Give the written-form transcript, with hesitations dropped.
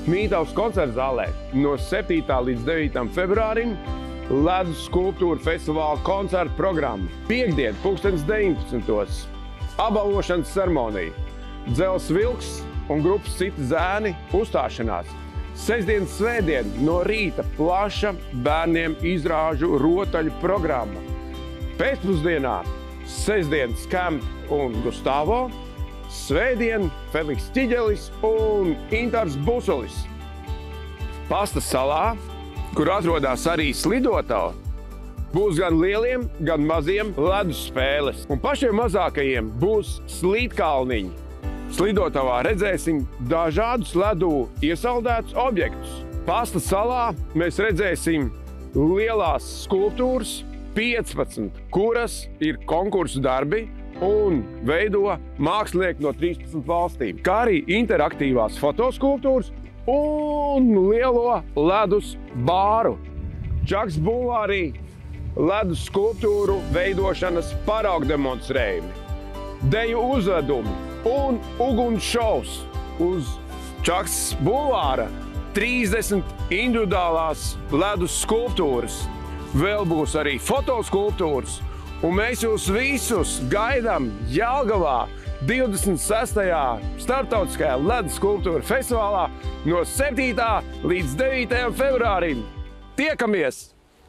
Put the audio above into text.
Mītavas koncerta zālē no 7. līdz 9. februārim ledus skulptūra festivāla koncerta programma. Piektdien, 19. Apbalvošanas ceremonija. Dzels Vilks un grupas Citi zēni uzstāšanās. Sestdien, svētdien no rīta plaša bērniem izrāžu rotaļu programma. Pēcpusdienā sestdien Skamp un Gustavo, svētdien Feliks Ķiģelis un Intars Busulis. Pasta salā, kur atrodas arī slidotava, būs gan lieliem, gan maziem ledus spēles. Un pašiem mazākajiem būs slīdkalniņi. Slidotavā redzēsim dažādus ledū iesaldētus objektus. Pasta salā mēs redzēsim lielās skulptūras, 15, kuras ir konkursu darbi un veido mākslinieki no 13 valstīm, kā arī interaktīvās fotoskulptūras un lielo ledus bāru. Čaks bulvārī ledus skulptūru veidošanas paraugdemonstrējumi, deju uzvedumi un uguns šovs. Uz Čaks bulvāra 30 individuālās ledus skulptūras. Vēl būs arī fotoskulptūras, un mēs jūs visus gaidām Jelgavā 26. Starptautiskajā ledus skulptūra festivālā no 7. līdz 9. februārim. Tiekamies!